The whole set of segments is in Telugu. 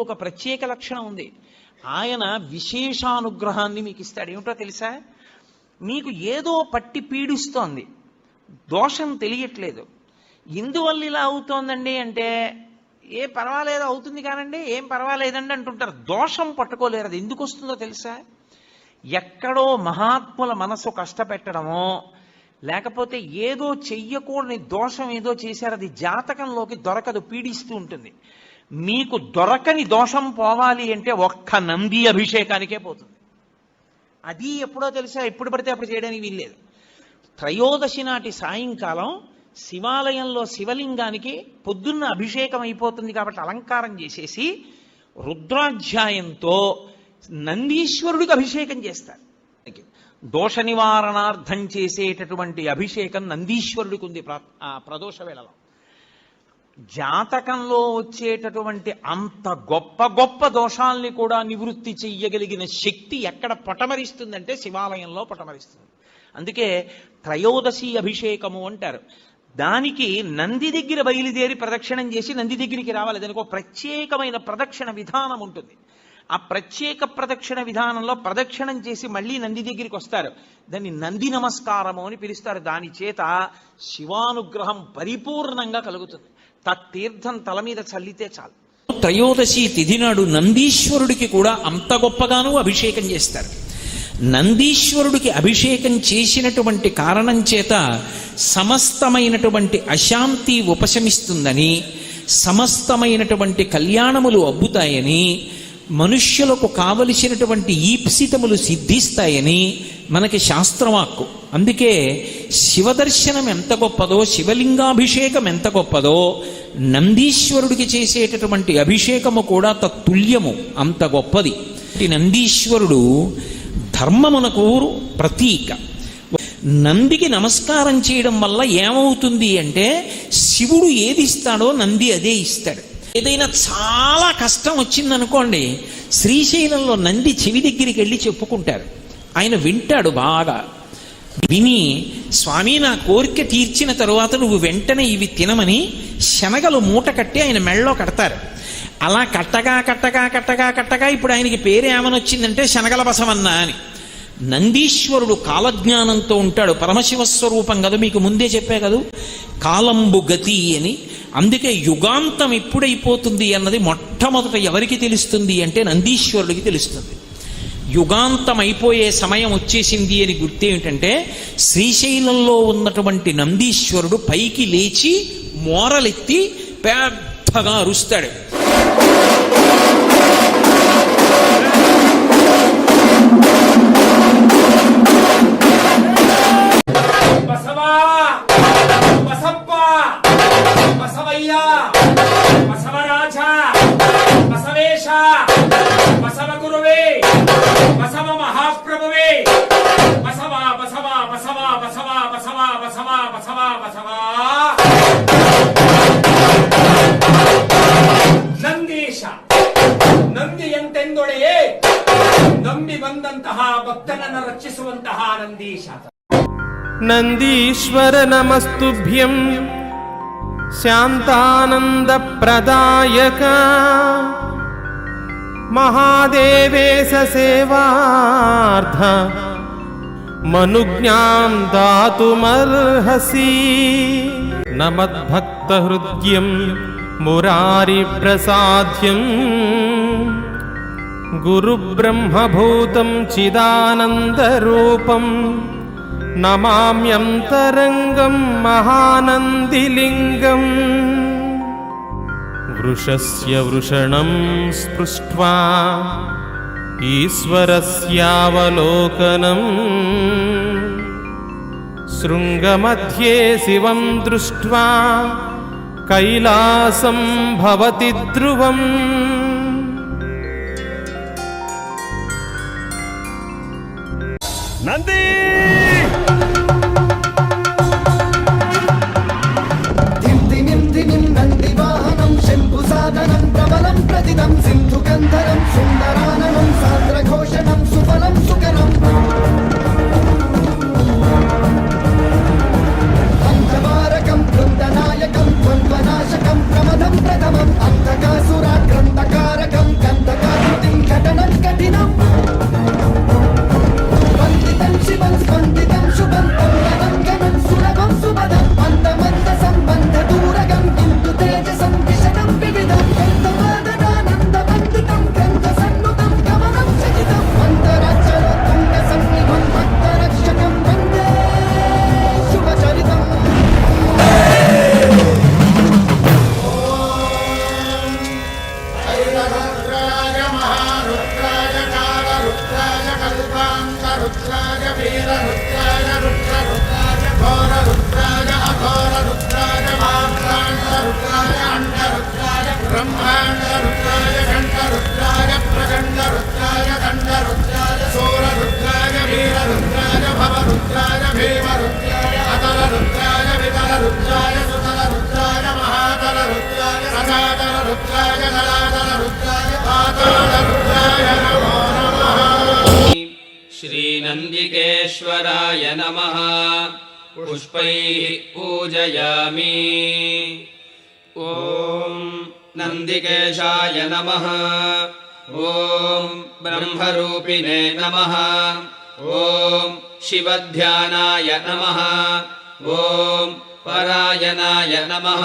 ఒక ప్రత్యేక లక్షణం ఉంది. ఆయన విశేషానుగ్రహాన్ని మీకు ఇస్తాడు. ఏమిటో తెలుసా? మీకు ఏదో పట్టి పీడిస్తోంది, దోషం తెలియట్లేదు. ఎందువల్ల ఇలా అవుతోందండి అంటే, ఏ పర్వాలేదు అవుతుంది కానండి, ఏం పర్వాలేదండి అంటుంటారు. దోషం పట్టుకోలేరు. అది ఎందుకు వస్తుందో తెలుసా? ఎక్కడో మహాత్ముల మనసు కష్టపెట్టడమో, లేకపోతే ఏదో చెయ్యకూడని దోషం ఏదో చేశారు, అది జాతకంలోకి దొరకదు, పీడిస్తూ ఉంటుంది. మీకు దొరకని దోషం పోవాలి అంటే ఒక్క నంది అభిషేకానికే పోతుంది. అది ఎప్పుడో తెలుసా? ఎప్పుడు పడితే అప్పుడు చేయడానికి వీల్లేదు. త్రయోదశి నాటి సాయంకాలం శివాలయంలో శివలింగానికి పొద్దున్న అభిషేకం అయిపోతుంది కాబట్టి అలంకారం చేసేసి రుద్రాధ్యాయంతో నందీశ్వరుడికి అభిషేకం చేస్తారు. దోష నివారణార్థం చేసేటటువంటి అభిషేకం నందీశ్వరుడికి ఉంది ప్రదోష వేళలో. జాతకంలో వచ్చేటటువంటి అంత గొప్ప గొప్ప దోషాల్ని కూడా నివృత్తి చెయ్యగలిగిన శక్తి ఎక్కడ పటమరిస్తుందంటే శివాలయంలో పటమరిస్తుంది. అందుకే త్రయోదశి అభిషేకము అంటారు. దానికి నంది దగ్గర బయలుదేరి ప్రదక్షిణం చేసి నంది దగ్గరికి రావాలి. దానికి ఒక ప్రత్యేకమైన ప్రదక్షిణ విధానం ఉంటుంది. ఆ ప్రత్యేక ప్రదక్షిణ విధానంలో ప్రదక్షిణం చేసి మళ్ళీ నంది దగ్గరికి వస్తారు. దాన్ని నంది నమస్కారము అని పిలుస్తారు. దాని చేత శివానుగ్రహం పరిపూర్ణంగా కలుగుతుంది. తత్తీర్థం తల మీద చల్లితే చాలు. త్రయోదశి తిథి నాడు నందీశ్వరుడికి కూడా అంత గొప్పగాను అభిషేకం చేస్తారు. నందీశ్వరుడికి అభిషేకం చేసినటువంటి కారణం చేత సమస్తమైనటువంటి అశాంతి ఉపశమిస్తుందని, సమస్తమైనటువంటి కళ్యాణములు అబ్బుతాయని, మనుష్యులకు కావలసినటువంటి ఈప్సితములు సిద్ధిస్తాయని మనకి శాస్త్రవాక్కు. అందుకే శివదర్శనం ఎంత గొప్పదో, శివలింగాభిషేకం ఎంత గొప్పదో, నందీశ్వరుడికి చేసేటటువంటి అభిషేకము కూడా తత్తుల్యము, అంత గొప్పది. నందీశ్వరుడు ధర్మమునకు ప్రతీక. నందికి నమస్కారం చేయడం వల్ల ఏమవుతుంది అంటే, శివుడు ఏది ఇస్తాడో నంది అదే ఇస్తాడు. ఏదైనా చాలా కష్టం వచ్చిందనుకోండి, శ్రీశైలంలో నంది చెవి దగ్గరికి వెళ్ళి చెప్పుకుంటారు. ఆయన వింటాడు బాగా. విని, స్వామి నా కోరిక తీర్చిన తరువాత నువ్వు వెంటనే ఇవి తినమని శనగలు మూట కట్టి ఆయన మెళ్ళలో కడతారు. అలా కట్టగా కట్టగా కట్టగా కట్టగా ఇప్పుడు ఆయనకి పేరు ఏమనొచ్చిందంటే శనగల బసవన్న అని. నందీశ్వరుడు కాలజ్ఞానంతో ఉంటాడు. పరమశివస్వరూపం కదా, మీకు ముందే చెప్పే కదా, కాలంబు గతి అని. అందుకే యుగాంతం ఎప్పుడైపోతుంది అన్నది మొట్టమొదట ఎవరికి తెలుస్తుంది అంటే నందీశ్వరుడికి తెలుస్తుంది. యుగాంతం అయిపోయే సమయం వచ్చేసింది అని గుర్తేమిటంటే, శ్రీశైలంలో ఉన్నటువంటి నందీశ్వరుడు పైకి లేచి మోరలెత్తి పెద్దగా అరుస్తాడు. ನಂದೀಶ ನಂದಿ ಎಂತೆಂದೊಡೆಯೇ ನಂಬಿ ಬಂದಂತಹ ಭಕ್ತನನ್ನು ರಕ್ಷಿಸುವಂತಹ ನಂದೀಶ. ನಂದೀಶ್ವರ ನಮಸ್ತುಭ್ಯಂ ಶಾಂತಾನಂದ ಪ್ರದಾಯಕ ಮಹಾದೇವೇಶ ಸೇವಾರ್ಥ ಮನುಜ್ಞಾಂ ದಾತುಮರ್ಹಸಿ. ನಮದ್ಭಕ್ತ ಹೃದ್ಯಂ ಮುರಾರಿ ಪ್ರಸಾದ್ಯಂ ಗುರು ಬ್ರಹ್ಮಭೂತಂ ಚಿದಾನಂದ ರೂಪಂ ನಮಾಮ್ಯಂತರಂಗಂ ಮಹಾನಂದಿಲಿಂಗಂ. ವೃಷಸ್ಯ ವೃಷಣಂ ಸ್ಪೃಷ್ಟ್ವಾ ಈಶ್ವರಸ್ಯಾವಲೋಕನಂ ಶೃಂಗಮಧ್ಯೆ ಶಿವಂ ದೃಷ್ಟ್ವಾ ಕೈಲಾಸಂ ಭವತಿ ಧ್ರುವಂ. నంది నంది వాహనం శంభు సాధనం ప్రబలం ప్రతిదం సింధు గంధరం సుందరాననం సాంద్రఘోషణం సుఫలం సుకరం. అంతవారకం బృందనాయకం ద్వంద్వనాశకం ప్రమదం ప్రథమం అంతకాసురాక్రంతకారకం सर्वाङ्गरुद्राय वीररुद्राय रुद्ररुद्राय घोररुद्राय अघोररुद्राय मात्राण्डरुद्राय अण्डरुद्राय ब्रह्माण्डरुद्राय घण्टरुद्राय प्रचण्डरुद्राय दण्डरुद्राय सूररुद्राय वीररुद्राय भवरुद्राय भीमरुद्राय अतलरुद्राय वितलरुद्राय सुतलरुद्राय महातलरुद्राय रसातलरुद्राय दलातलरुद्राय पातालरुद्राय नमो नमः। श्रीनन्दिकेश्वराय नमः। पुष्पैः पूजयामि। ॐ नन्दिकेशाय नमः। ॐ ब्रह्मरूपिणे नमः। ॐ शिवध्यानाय नमः। ॐ परायणाय नमः।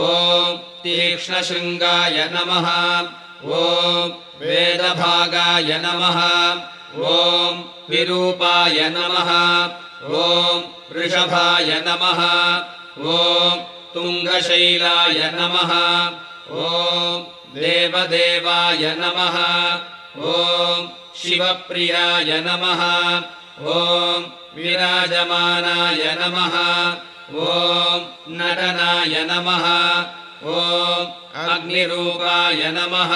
ॐ तीक्ष्णशृङ्गाय नमः। ॐ वेदभागाय नमः। ॐ विरूपाय नमः। ॐ वृषभाय नमः। ॐ तुङ्गशैलाय नमः। ॐ देवदेवाय नमः। ॐ शिवप्रियाय नमः। ॐ विराजमानाय नमः। ॐ नटनाय नमः। ॐ अग्निरूपाय नमः।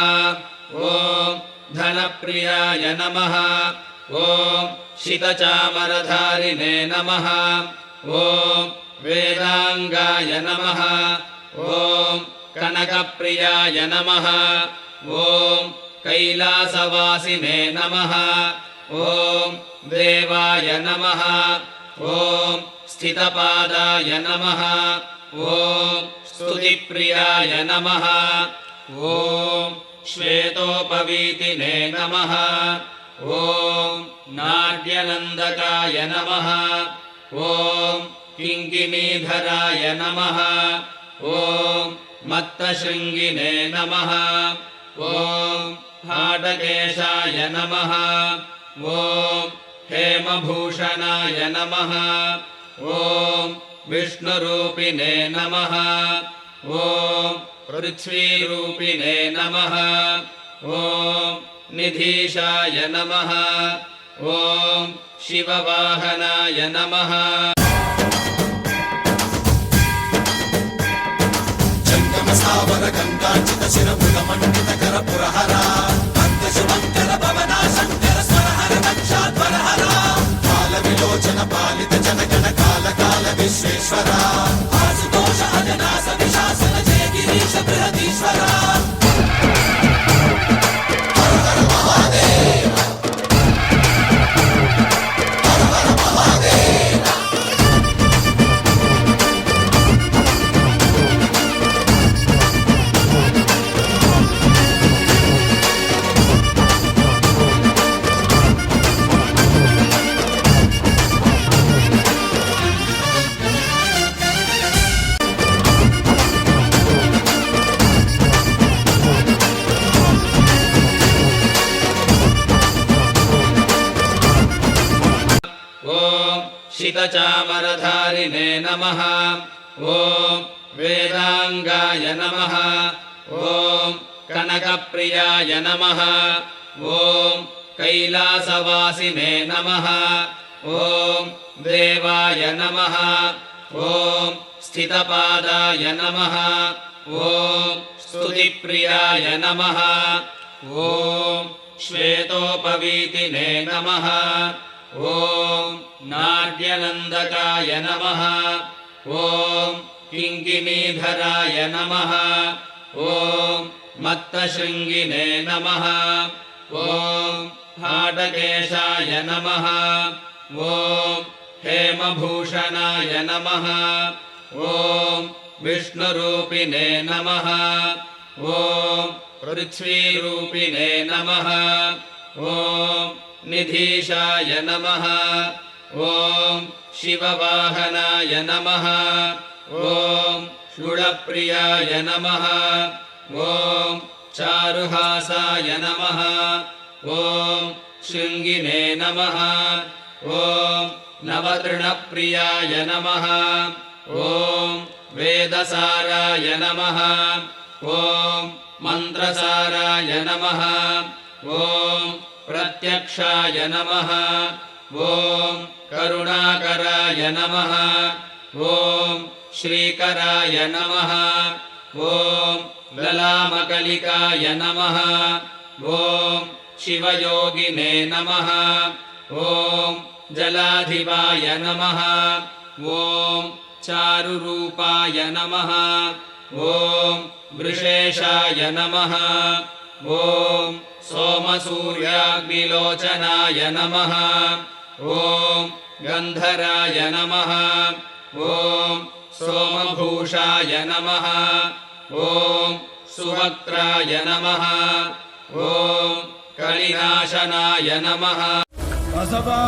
ॐ धनप्रियाय नमः। ॐ शितचामरधारिणे नमः। ॐ वेदाङ्गाय नमः। ॐ कनकप्रियाय नमः। ॐ कैलासवासिने नमः। ॐ देवाय नमः। ॐ स्थितपादाय नमः। ॐ स्तुतिप्रियाय नमः। ॐ श्वेतोपवीतिने नमः। ॐ नाट्यनन्दकाय नमः। ॐ किङ्किणीधराय नमः। ॐ मत्तशृङ्गिने नमः। ॐ हाटकेशाय नमः। ॐ हेमभूषणाय नमः। ॐ विष्णुरूपिणे नमः। ॐ पृथ्वीरूपिणे नमः। ॐ निधीशाय नमः। ॐ शिववाहनाय नमः। जङ्गमस्थावर गङ्गार्चित शिरभुजमण्डित करपुरहरा भक्तशुभङ्कर भवना शङ्कर स्वरहर दक्षाध्वरहरा कालविलोचन पालित जनगण काल काल विश्वेश्वरा आशुतोष अजनास विशासन जय गिरीश बृहदीश्वरा हर हर महादेव हर हर महादेव। शितचामरधारिणे नमः। ॐ वेदाङ्गाय नमः। ॐ कनकप्रियाय नमः। ॐ कैलासवासिने नमः। ॐ देवाय नमः। ॐ स्थितपादाय नमः। ॐ स्तुतिप्रियाय नमः। ॐ श्वेतोपवीतिने नमः। ॐ नाट्यनन्दकाय नमः। ॐ किङ्किणीधराय नमः। ॐ मत्तशृङ्गिने नमः। ॐ हाटकेशाय नमः। ॐ हेमभूषणाय नमः। ॐ विष्णुरूपिणे नमः। ॐ पृथ्वीरूपिणे नमः। ॐ निधीशाय नमः। ॐ शिववाहनाय नमः। ॐ शूलप्रियाय नमः। ॐ चारुहासाय नमः। ॐ शृङ्गिने नमः। ॐ नवतृणप्रियाय नमः। ॐ वेदसाराय नमः। ॐ मन्त्रसाराय नमः। ॐ प्रत्यक्षाय नमः ॐ करुणाकराय नमः ॐ श्रीकराय नमः ॐ ललामकलिकाय नमः ॐ शिवयोगिने नमः ॐ जलाधिपाय नमः ॐ चारुरूपाय नमः ॐ वृषेशाय नमः ॐ सोमसूर्याग्निलोचनाय नमः ॐ गन्धराय नमः ॐ सोमभूषाय नमः ॐ सुवक्त्राय नमः ॐ कलिनाशनाय नमः बसवा